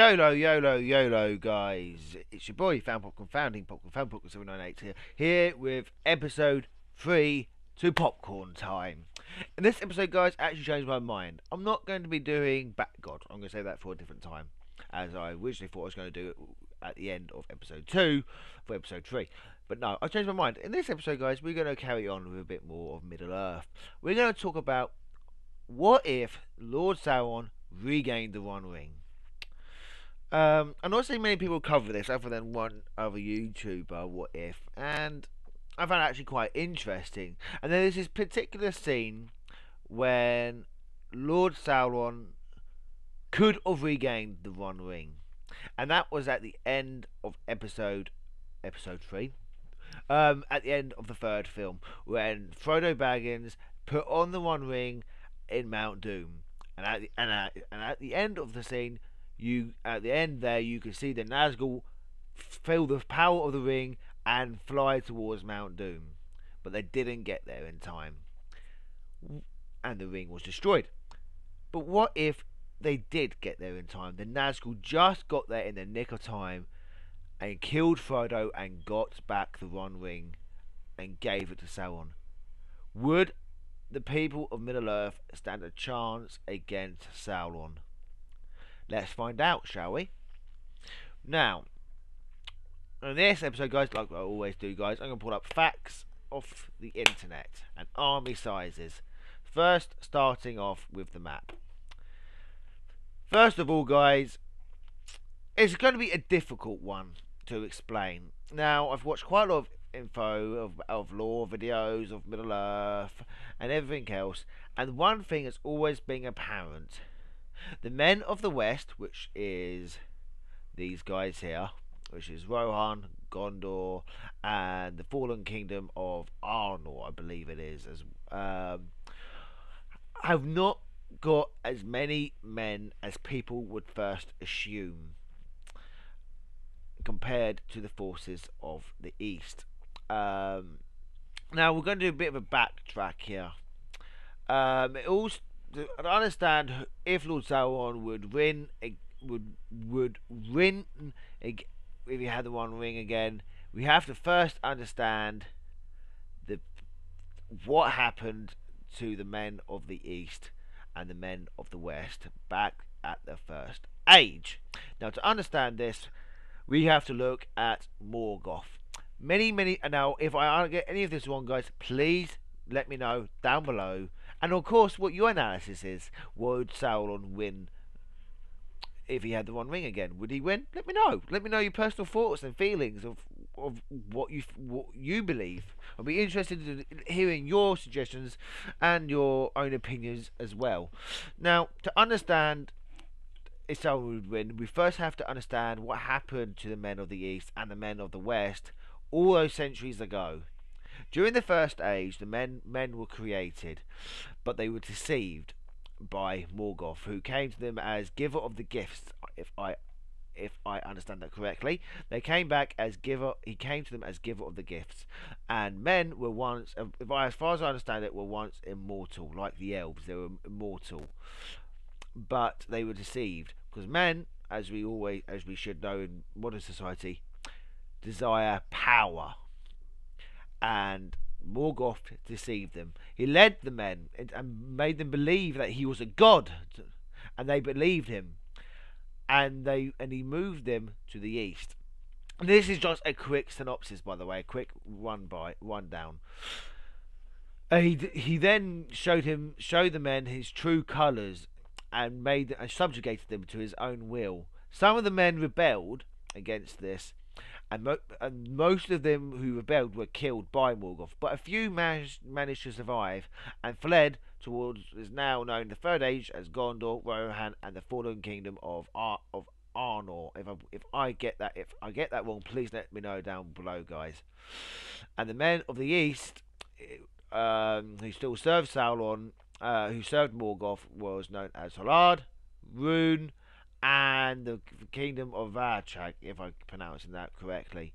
YOLO, YOLO, YOLO, guys. It's your boy, Fan Popcorn, founding Popcorn, Fan Popcorn 798 here with episode 3 to Popcorn Time. In this episode, guys, I actually changed my mind. I'm not going to be doing Bat God. I'm going to say that for a different time, as I originally thought I was going to do it at the end of episode 2 for episode 3. But no, I changed my mind. In this episode, guys, we're going to carry on with a bit more of Middle Earth. We're going to talk about what if Lord Sauron regained the One Ring. I'm not seeing many people cover this other than one other YouTuber, What If, and I found it actually quite interesting. And there's this particular scene when Lord Sauron could have regained the One Ring, and that was at the end of episode 3. At the end of the third film, when Frodo Baggins put on the One Ring in Mount Doom, and at the end of the scene, at the end there, you can see the Nazgul feel the power of the ring and fly towards Mount Doom, but they didn't get there in time, and the ring was destroyed. But what if they did get there in time? The Nazgul just got there in the nick of time and killed Frodo and got back the One Ring and gave it to Sauron. Would the people of Middle Earth stand a chance against Sauron? Let's find out, shall we? Now, in this episode, guys, like I always do, guys, I'm going to pull up facts off the internet and army sizes. First, starting off with the map. First of all, guys, it's going to be a difficult one to explain. Now, I've watched quite a lot of info of lore videos of Middle Earth and everything else, and one thing that's always been apparent: the men of the West, which is these guys here, which is Rohan, Gondor, and the fallen kingdom of Arnor, I believe it is, have not got as many men as people would first assume compared to the forces of the East. Now we're going to do a bit of a backtrack here. It all I understand if Lord Sauron would win, if he had the One Ring again. We have to first understand what happened to the men of the East and the men of the West back at the First Age. Now, to understand this, we have to look at Morgoth. Now, if I get any of this wrong, guys, please let me know down below. And of course, what your analysis is. Would Sauron win if he had the One Ring again? Would he win? Let me know. Let me know your personal thoughts and feelings of what you believe. I'll be interested in hearing your suggestions and your own opinions as well. Now, to understand if Sauron would win, we first have to understand what happened to the men of the East and the men of the West all those centuries ago. During the First Age, the men were created, but they were deceived by Morgoth, who came to them as giver of the gifts. If I understand that correctly, they came back as giver. He came to them as giver of the gifts, and men were once, as far as I understand it, were once immortal, like the elves. They were immortal, but they were deceived because men, as we should know in modern society, desire power. And Morgoth deceived them. He led the men and made them believe that he was a god, and they believed him. And he moved them to the east. And this is just a quick synopsis, by the way, a quick rundown. He then showed the men his true colours and subjugated them to his own will. Some of the men rebelled against this, and most of them who rebelled were killed by Morgoth, but a few managed to survive and fled towards what is now known the Third Age as Gondor, Rohan, and the fallen kingdom of Arnor. If I get that wrong, please let me know down below, guys. And the men of the East, who still served Sauron, who served Morgoth, was known as Halard, Rune, and the kingdom of Varchag, if I'm pronouncing that correctly.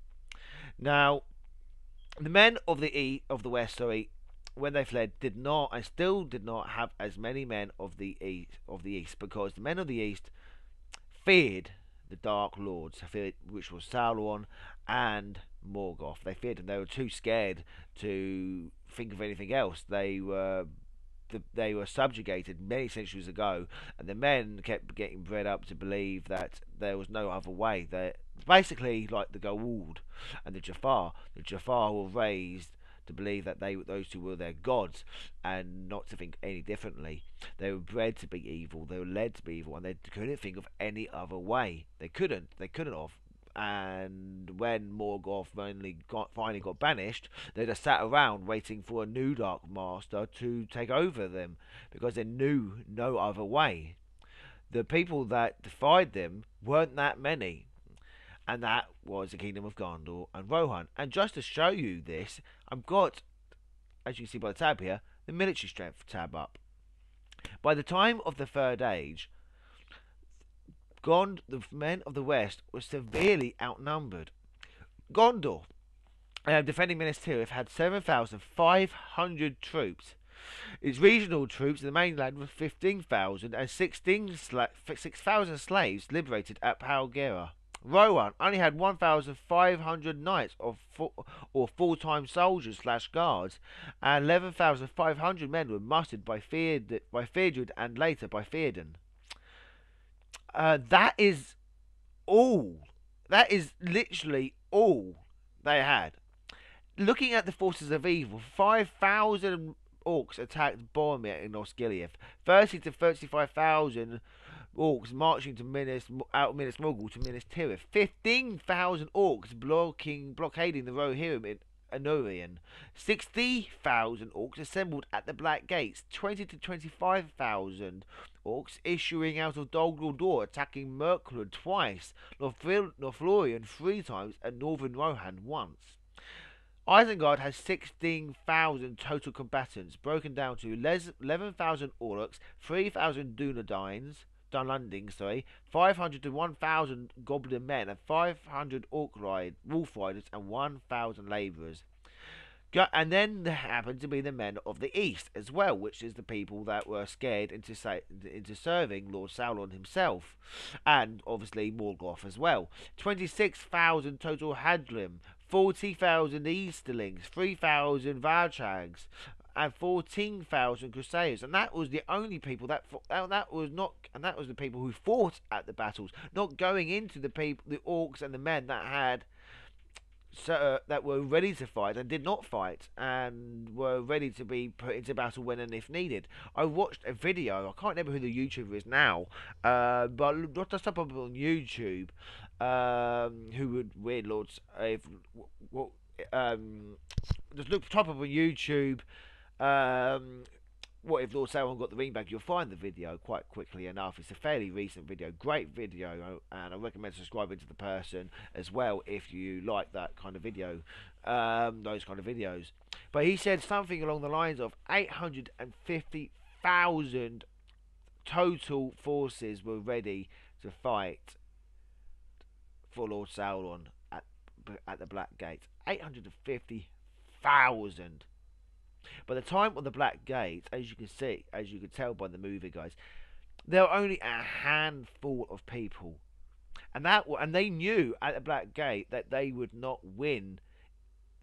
Now, the men of the West, when they fled, still did not have as many men of the East, because the men of the East feared the Dark Lords, which was Sauron and Morgoth. They feared them. They were too scared to think of anything else. They were subjugated many centuries ago, and the men kept getting bred up to believe that there was no other way. They basically like the Goa'uld and the Jafar. The Jafar were raised to believe that those two were their gods, and not to think any differently. They were bred to be evil. They were led to be evil, and they couldn't think of any other way. They couldn't. They couldn't have. And when Morgoth finally got banished, they just sat around waiting for a new Dark Master to take over them, because they knew no other way. The people that defied them weren't that many, and that was the Kingdom of Gondor and Rohan. And just to show you this, I've got, as you can see by the tab here, the military strength tab up. By the time of the Third Age, the men of the West were severely outnumbered. Gondor, defending Minas Tirith, had 7,500 troops. Its regional troops in the mainland were 15,000, and 6,000 slaves liberated at Palgera. Rohan only had 1,500 knights or full-time soldiers / guards, and 11,500 men were mustered by Theodred and later by Theoden. That is all. That is literally all they had. Looking at the forces of evil, 5,000 orcs attacked Boromir in Osgiliath, 30 to 35,000 orcs marching out of Minas Morgul to Minas Tirith, 15,000 orcs blockading the Rohirrim in Anurian, 60,000 orcs assembled at the Black Gates, 20 to 25,000 orcs issuing out of Dol Guldur, attacking Mirkwood twice, Lothlorien 3 times, and Northern Rohan once. Isengard has 16,000 total combatants, broken down to 11,000 Orcs, 3,000 Dunlundings, 500 to 1,000 Goblin men, and 500 Wolf Riders, and 1,000 Labourers. And then there happened to be the men of the East as well, which is the people that were scared into serving Lord Sauron himself, and obviously Morgoth as well. 26,000 total Hadrim, 40,000 Easterlings, 3,000 Valchags, and 14,000 Crusaders, and that was the only people that was the people who fought at the battles, not going into the orcs and the men that had. That were ready to fight and did not fight and were ready to be put into battle when and if needed. I watched a video, I can't remember who the YouTuber is now, but just up on YouTube, who would weird lords, just look top up on YouTube, what if Lord Sauron got the ring back? You'll find the video quite quickly enough. It's a fairly recent video, great video, and I recommend subscribing to the person as well if you like that kind of video, those kind of videos. But he said something along the lines of 850,000 total forces were ready to fight for Lord Sauron at the Black Gate. 850,000. By the time of the Black Gate, as you can tell by the movie, guys, there were only a handful of people, and they knew at the Black Gate that they would not win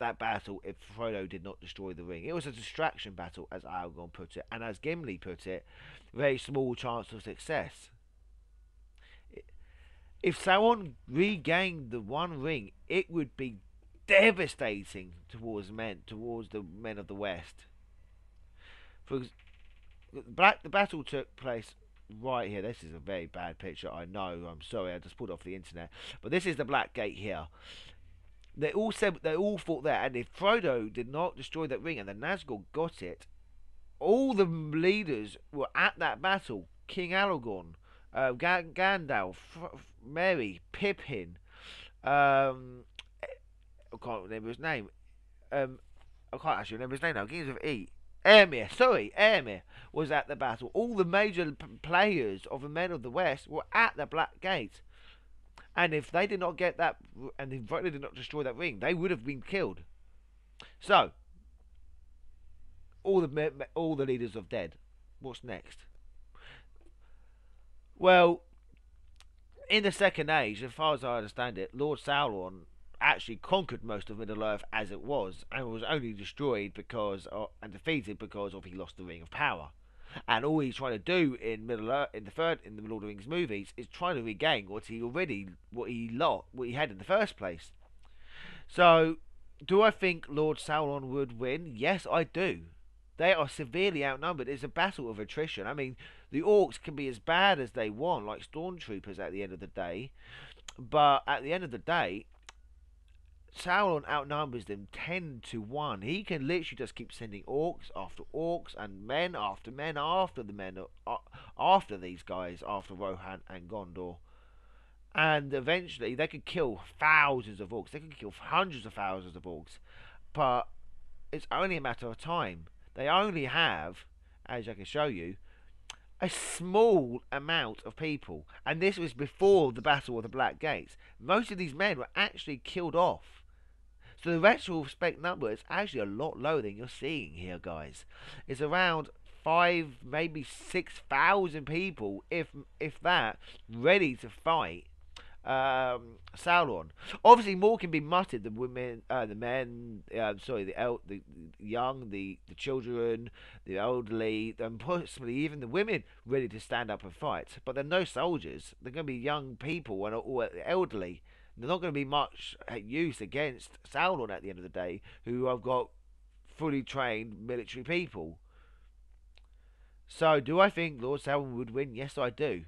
that battle if Frodo did not destroy the ring. It was a distraction battle, as Aragorn put it, and as Gimli put it, very small chance of success. If Sauron regained the One Ring, it would be devastating towards the men of the West. The battle took place right here. This is a very bad picture, I know. I'm sorry, I just pulled it off the internet. But this is the Black Gate here. They all fought there, and if Frodo did not destroy that ring and the Nazgul got it, all the leaders were at that battle. King Aragorn, Gandalf, Merry, Pippin, I can't remember his name. I can't actually remember his name now. Begins with E. Éomer was at the battle. All the major players of the Men of the West were at the Black Gate. And if they did not get that, and if Frodo did not destroy that ring, they would have been killed. So, all the leaders are dead. What's next? Well, In the Second Age, as far as I understand it, Lord Sauron actually conquered most of Middle Earth as it was, and was only destroyed and defeated because of he lost the Ring of Power. And all he's trying to do in Middle Earth, in the Lord of the Rings movies, is trying to regain what he lost, what he had in the first place. So, do I think Lord Sauron would win? Yes, I do. They are severely outnumbered. It's a battle of attrition. I mean, the orcs can be as bad as they want, like stormtroopers at the end of the day. But at the end of the day, Sauron outnumbers them 10 to 1. He can literally just keep sending orcs and men after men after the men after these guys, after Rohan and Gondor. And eventually they could kill thousands of orcs. They could kill hundreds of thousands of orcs. But it's only a matter of time. They only have, as I can show you, a small amount of people. And this was before the Battle of the Black Gates. Most of these men were actually killed off. So the retrospect number is actually a lot lower than you're seeing here, guys. It's around 5, maybe 6,000 people, if that, ready to fight Sauron. Obviously, more can be muttered. The women, the men, the young, the children, the elderly, and possibly even the women ready to stand up and fight. But they're no soldiers. They're going to be young people and or elderly. They're not going to be much use against Sauron at the end of the day, who have got fully trained military people. So, do I think Lord Sauron would win? Yes, I do.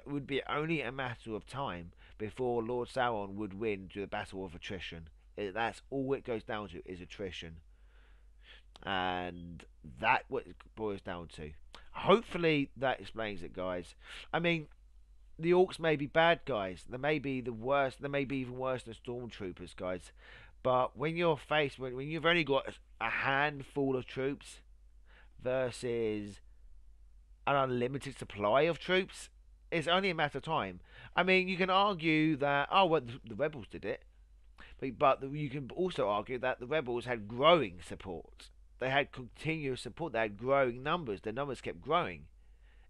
Would be only a matter of time before Lord Sauron would win to the battle of attrition. That's all it goes down to is attrition, and that what it boils down to. Hopefully that explains it, guys. I mean, the orcs may be bad guys. They may be the worst. They may be even worse than stormtroopers, guys. But when you're faced when you've only got a handful of troops versus an unlimited supply of troops, it's only a matter of time. I mean, you can argue that well, the rebels did it, but you can also argue that the rebels had growing support. They had continuous support. They had growing numbers. Their numbers kept growing.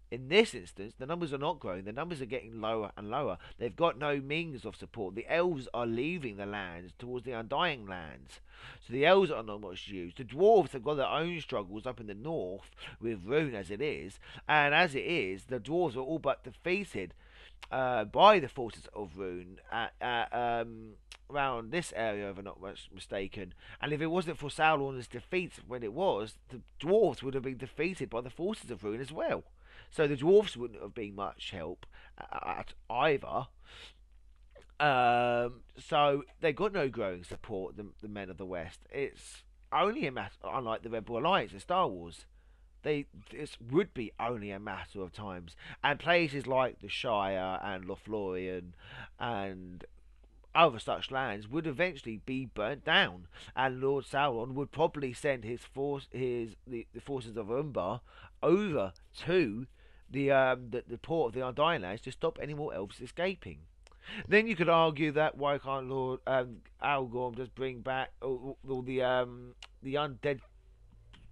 In this instance, the numbers are not growing. The numbers are getting lower and lower. They've got no means of support. The elves are leaving the lands towards the Undying Lands. So the elves are not much used. The dwarves have got their own struggles up in the north with Rune as it is. And as it is, the dwarves are all but defeated by the forces of Rune around this area, if I'm not much mistaken. And if it wasn't for Sauron's defeat when it was, the dwarves would have been defeated by the forces of Rune as well. So the dwarfs wouldn't have been much help at either. So they got no growing support. The men of the West. It's only a matter, unlike the Rebel Alliance in Star Wars. This would be only a matter of times, and places like the Shire and Lothlorien and other such lands would eventually be burnt down, and Lord Sauron would probably send the forces of Umbar over to the port of the Undying Lands to stop any more elves escaping. Then you could argue that why can't Lord Aragorn just bring back all the undead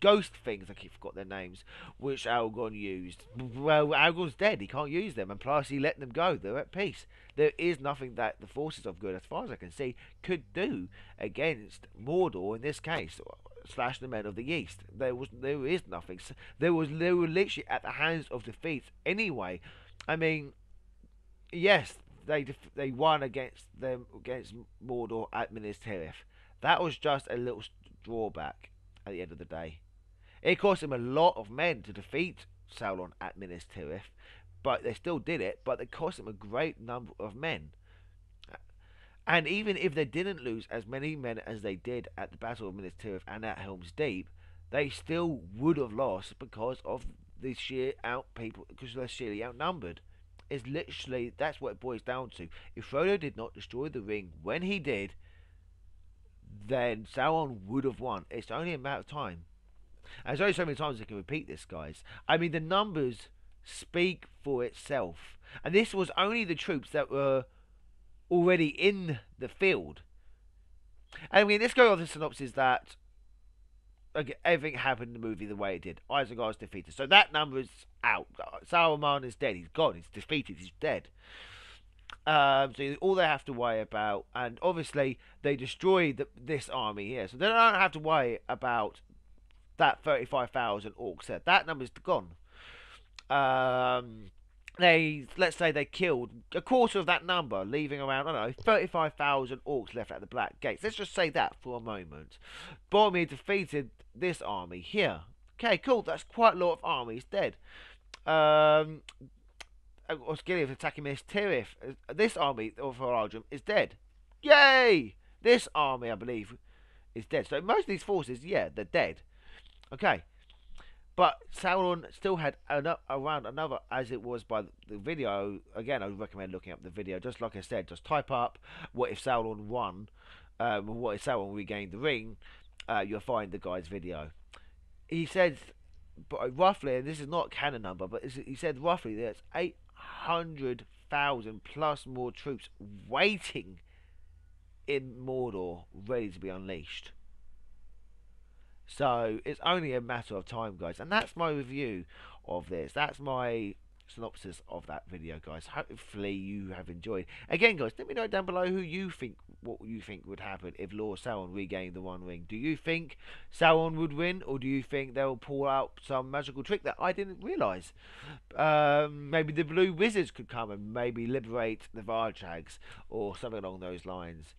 ghost things, I keep forgot their names, which Aragorn used. Well, Aragorn's dead, he can't use them, and plus he let them go, they're at peace. There is nothing that the forces of good, as far as I can see, could do against Mordor in this case, slash the men of the East. There is nothing. They were literally at the hands of defeat anyway. I mean, yes, they won against Mordor at Minas Tirith. That was just a little drawback at the end of the day. It cost them a lot of men to defeat Sauron at Minas Tirith, but they still did it. But it cost them a great number of men. And even if they didn't lose as many men as they did at the Battle of Minas Tirith and at Helm's Deep, they still would have lost because of the because they're sheerly outnumbered. It's literally, that's what it boils down to. If Frodo did not destroy the ring when he did, then Sauron would have won. It's only a matter of time. And there's only so many times I can repeat this, guys. I mean, the numbers speak for itself. And this was only the troops that were already in the field. And I mean, let's go on the synopsis that everything happened in the movie the way it did. Isengard was defeated. So that number is out. Saruman is dead. He's gone. He's defeated. He's dead. So all they have to worry about, and obviously they destroyed this army here, so they don't have to worry about that 35,000 orcs there. That number's gone. Let's say they killed a quarter of that number, leaving around, I don't know, 35,000 orcs left at the Black Gates. Let's just say that for a moment. Boromir defeated this army here. Okay, cool. That's quite a lot of armies dead. Um, Osgiliath attacking Minas Tirith. This army of Haradrim is dead. Yay! This army, I believe, is dead. So most of these forces, yeah, they're dead. Okay. But Sauron still had around another, as it was by the video. Again, I would recommend looking up the video. Just like I said, just type up "What if Sauron won?" What if Sauron regained the ring? You'll find the guy's video. He said, but roughly, and this is not a canon number, but he said roughly there's 800,000 plus more troops waiting in Mordor, ready to be unleashed. So it's only a matter of time, guys, and that's my review of this. That's my synopsis of that video, guys. Hopefully you have enjoyed. Again, guys, let me know down below what you think would happen if Lord Sauron regained the One Ring. Do you think Sauron would win, or do you think they'll pull out some magical trick that I didn't realise? Maybe the Blue Wizards could come and maybe liberate the Varchags or something along those lines.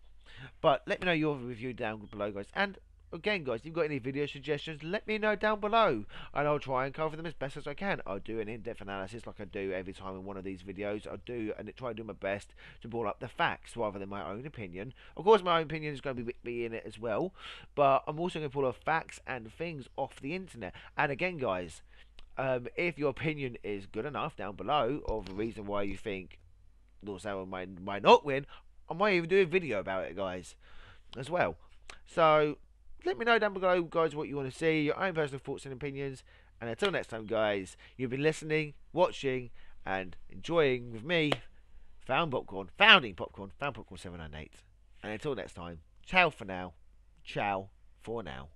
But let me know your review down below, guys, and again, guys, if you've got any video suggestions, let me know down below, and I'll try and cover them as best as I can. I'll do an in-depth analysis like I do every time in one of these videos. I'll do and try to do my best to ball up the facts rather than my own opinion. Of course, my own opinion is going to be in it as well, but I'm also going to pull off facts and things off the internet. And again, guys, if your opinion is good enough down below of the reason why you think Lord Sauron might not win, I might even do a video about it, guys, as well. So let me know down below, guys, what you want to see, your own personal thoughts and opinions. And until next time, guys, you've been listening, watching, and enjoying with me, Founding Popcorn 798. And until next time, ciao for now. Ciao for now.